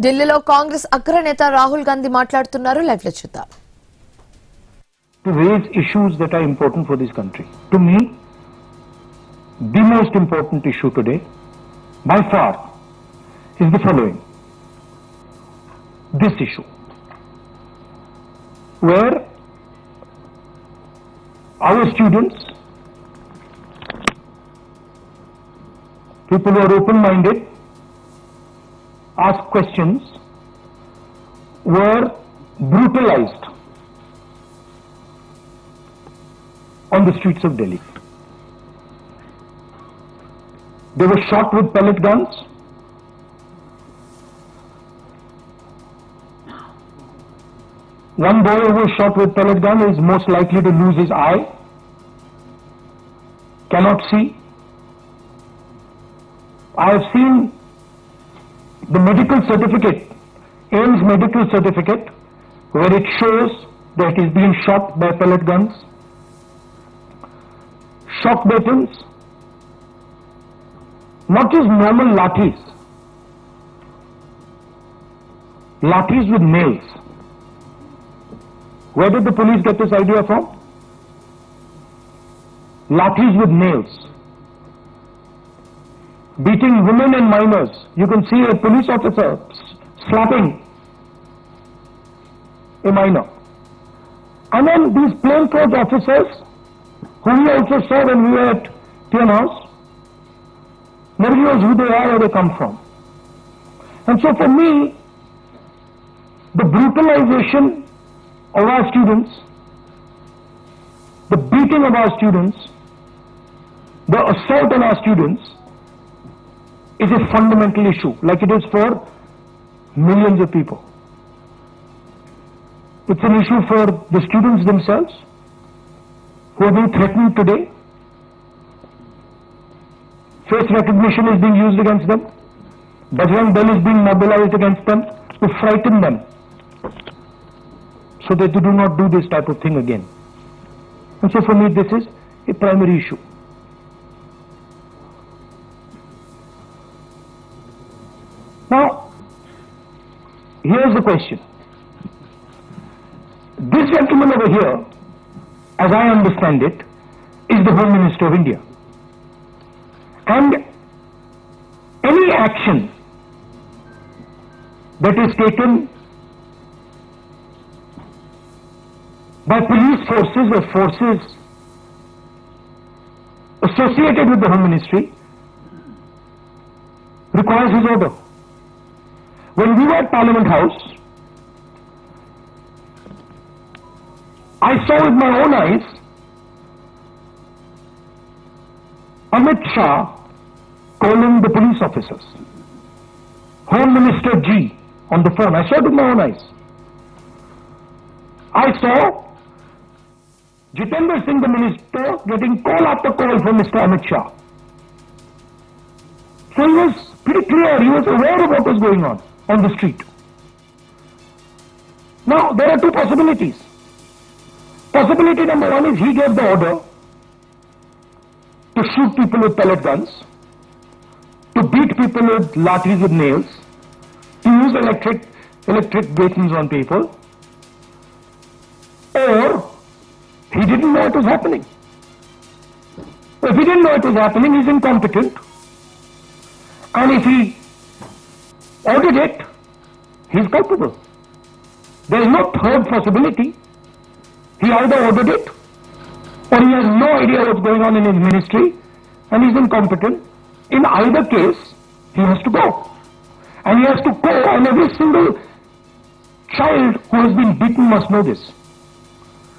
ఢిల్లీలో కాంగ్రెస్ అగ్రనేత రాహుల్ గాంధీ మాట్లాడుతున్నారు. లైవ్ లో చూద్దాం. To raise issues that are important for this country. To me, the most important issue today, by far, is the following. This issue, where our students, people who are open-minded, ask questions, were brutalized on the streets of Delhi. They were shot with pellet guns. One boy who was shot with pellet gun is most likely to lose his eye, cannot see. I have seen the medical certificate, AIIMS medical certificate, where it shows that he is being shot by pellet guns. Shock weapons, not just normal lathis, lathis with nails. Where did the police get this idea from? Lathis with nails. Beating women and minors. You can see a police officer slapping a minor. And then these plainclothes officers, who we also saw when we were at TN House, nobody knows who they are or they come from. And so for me, the brutalization of our students, the beating of our students, the assault on our students is a fundamental issue, like it is for millions of people. It's an issue for the students themselves, who are being threatened today. Face recognition is being used against them. Bajrang Dal is being mobilized against them to frighten them, so that they do not do this type of thing again. And so for me, this is a primary issue. Now, here's the question. This gentleman over here, as I understand it, is the Home Minister of India. And any action that is taken by police forces or forces associated with the Home Ministry requires his order. When we were at Parliament House, I saw with my own eyes Amit Shah calling the police officers, Home Minister G on the phone. I saw it with my own eyes. I saw Jitendra Singh, the minister, getting call after call from Mr. Amit Shah. So he was pretty clear, he was aware of what was going on the street. Now, there are two possibilities. Possibility number one is he gave the order to shoot people with pellet guns, to beat people with lathis with nails, to use electric batons on people, or he didn't know it was happening. If he didn't know it was happening, he's incompetent. And if he ordered it, he's culpable. There is no third possibility. He either ordered it, or he has no idea what's going on in his ministry, and he's incompetent. In either case, he has to go. And he has to go, and every single child who has been beaten must know this.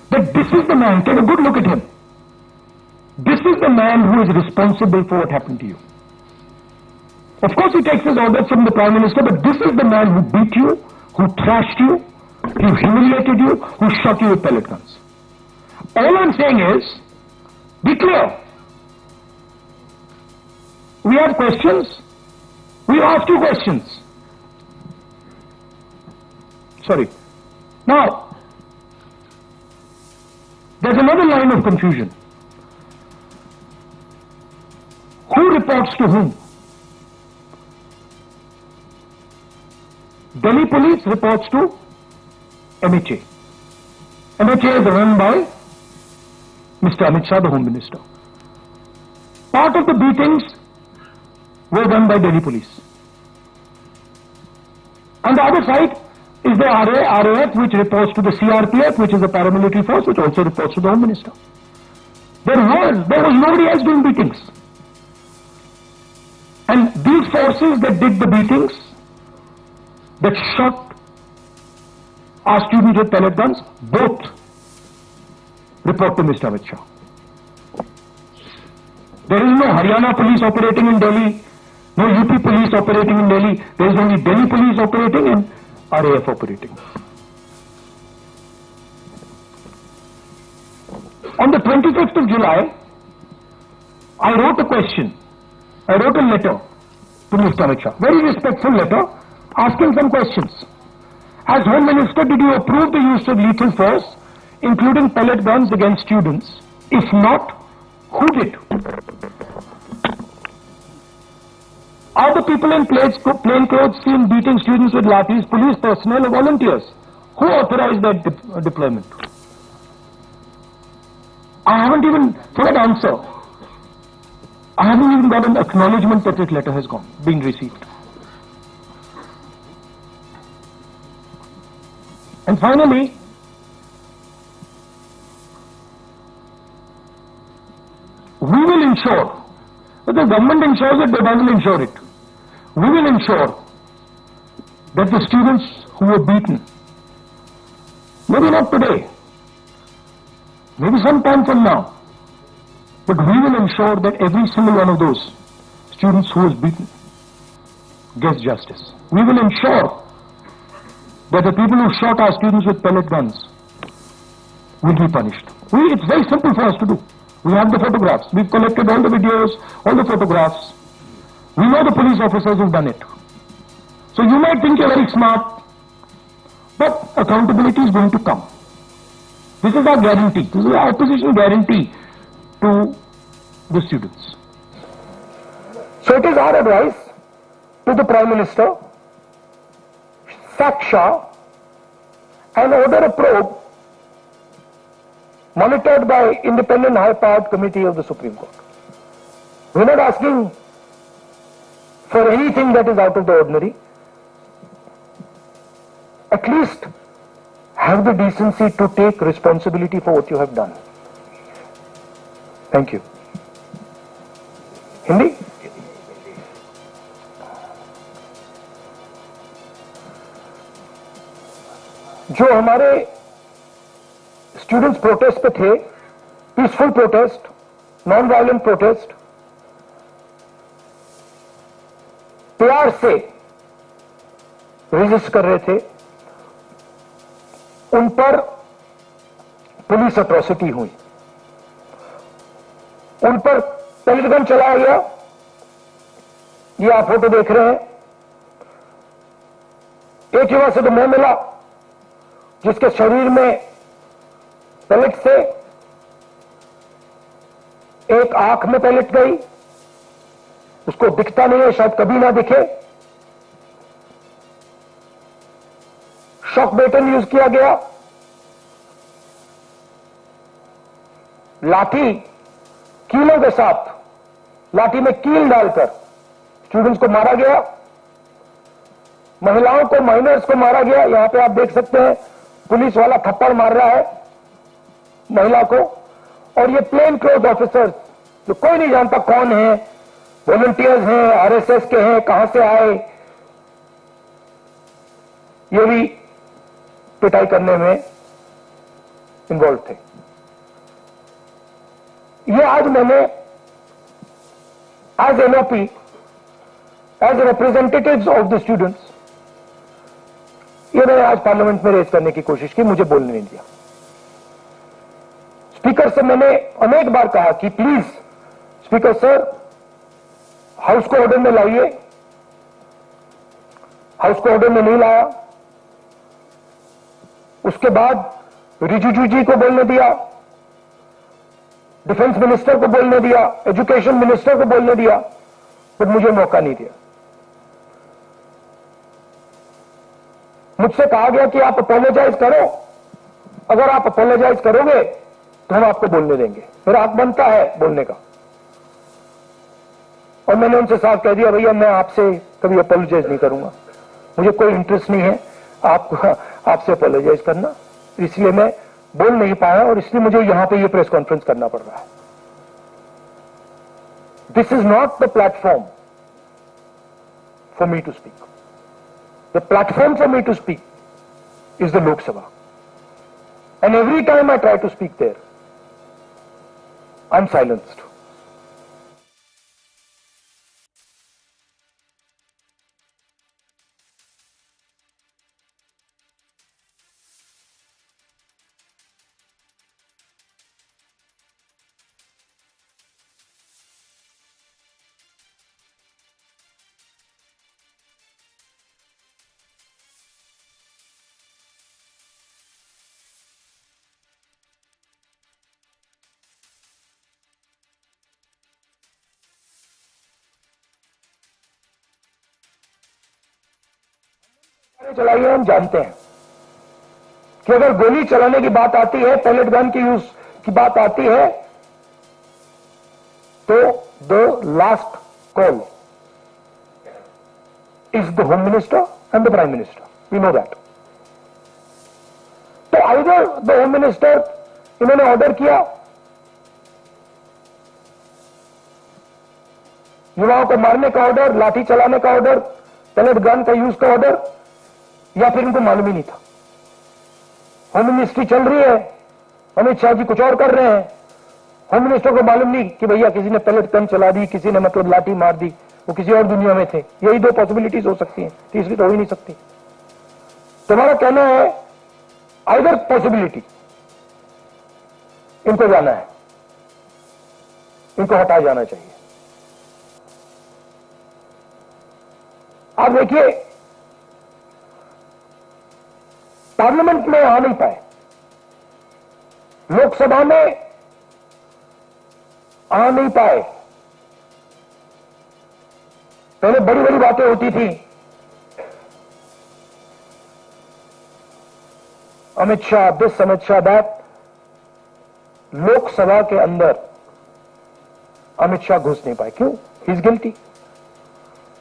That this is the man, take a good look at him. This is the man who is responsible for what happened to you. Of course he takes his orders from the Prime Minister, but this is the man who beat you, who thrashed you, who humiliated you, who shot you with pellet guns. All I'm saying is, be clear. We have questions. We ask you questions. Sorry. Now, there's another line of confusion. Who reports to whom? Delhi police reports to MHA. MHA is run by Mr. Amit Shah, the Home Minister. Part of the beatings were done by Delhi police. On the other side is the RAF, which reports to the CRPF, which is the paramilitary force, which also reports to the Home Minister. There was nobody else doing beatings. And these forces that did the beatings, that shot our students with pellet guns, both report to Mr. Amit Shah. There is no Haryana police operating in Delhi, no UP police operating in Delhi. There is only Delhi police operating and RAF operating. On the 25th of July, I wrote a question. I wrote a letter to Mr. Amit Shah, very respectful letter, asking some questions. As Home Minister, did you approve the use of lethal force, including pellet guns against students? If not, who did? Are the people in plain clothes seen beating students with lathis, police personnel or volunteers? Who authorized that deployment? I haven't even, for that answer, I haven't even got an acknowledgement that this letter has been received. And finally, we will ensure, if the government ensures it, the government will ensure it. We will ensure that the students who were beaten, maybe not today, maybe some time from now, but we will ensure that every single one of those students who was beaten gets justice. We will ensure that the people who shot our students with pellet guns will be punished. It's very simple for us to do. We have the photographs. We've collected all the videos, all the photographs. We know the police officers who've done it. So you might think you're very smart, but accountability is going to come. This is our guarantee. This is our opposition guarantee to the students. So it is our advice to the Prime Minister, sack Shah and order a probe monitored by independent high-powered committee of the Supreme Court. We're not asking for anything that is out of the ordinary. At least have the decency to take responsibility for what you have done. Thank you. Hindi? जो हमारे students protest पे थे, peaceful protest, non violent protest, प्यार से resist कर रहे थे, उन पर पुलिस अट्रॉसिटी हुई, उन पर पेलेट गन चलाया गया। ये आप फोटो देख रहे हैं। एक युवा से तो मैं मिला जिसके शरीर में पेलेट से एक आंख में पेलेट गई, उसको दिखता नहीं है, शायद कभी ना दिखे। शॉक बेटन यूज किया गया, लाठी कीलों के साथ, लाठी में कील डालकर स्टूडेंट्स को मारा गया, महिलाओं को, माइनर्स को मारा गया। यहां पे आप देख सकते हैं पुलिस वाला थप्पड़ मार रहा है महिला को, और ये प्लेन क्लोथ ऑफिसर्स जो कोई नहीं जानता कौन है, वॉलंटियर्स हैं, आरएसएस के हैं, कहां से आए, ये भी पिटाई करने में इन्वॉल्व थे। ये आज मैंने as NOP, as representatives of the students, ये मैंने आज पार्लियामेंट में रेज करने की कोशिश की, मुझे बोलने नहीं दिया। स्पीकर से मैंने अनेक बार कहा कि प्लीज स्पीकर सर, हाउस को ऑर्डर में लाइए। हाउस को ऑर्डर में नहीं लाया। उसके बाद रिजिजू जी को बोलने दिया, डिफेंस मिनिस्टर को बोलने दिया, एजुकेशन मिनिस्टर को बोलने दिया, बट मुझे मौका नहीं दिया। मुझसे कहा गया कि आप अपोलोजाइज करो, अगर आप अपोलोजाइज करोगे तो हम आपको बोलने देंगे। मेरा हक बनता है बोलने का, और मैंने उनसे साफ कह दिया, भैया मैं आपसे कभी अपोलोजाइज नहीं करूंगा, मुझे कोई इंटरेस्ट नहीं है आपसे अपोलोजाइज करना, इसलिए मैं बोल नहीं पाया और इसलिए मुझे यहां पे ये प्रेस कॉन्फ्रेंस करना पड़ रहा है। This is not the platform for me to speak. The platform for me to speak is the Lok Sabha, and every time I try to speak there I am silenced. चलाई है, हम जानते हैं कि अगर गोली चलाने की बात आती है, पैलेट गन की यूज की बात आती है, तो the last call is the home minister and the prime minister, we know that. तो आइदर द होम मिनिस्टर, इन्होंने ऑर्डर किया युवाओं को मारने का ऑर्डर, लाठी चलाने का ऑर्डर, पैलेट गन का यूज का ऑर्डर, या फिर इनको मालूम ही नहीं था। होम मिनिस्ट्री चल रही है, अमित शाह जी कुछ और कर रहे हैं, होम मिनिस्टर को मालूम नहीं कि भैया किसी ने पैलेट गन चला दी, किसी ने मतलब लाठी मार दी, वो किसी और दुनिया में थे। यही दो पॉसिबिलिटीज हो सकती हैं, तीसरी तो हो ही नहीं सकती। तुम्हारा कहना है आइदर पॉसिबिलिटी, इनको जाना है, इनको हटाया जाना चाहिए। आप देखिए, पार्लियामेंट में आ नहीं पाए, लोकसभा में आ नहीं पाए। पहले बड़ी बड़ी बातें होती थी, अमित शाह दिस, अमित शाह दैट। लोकसभा के अंदर अमित शाह घुस नहीं पाए, क्यों? He is guilty.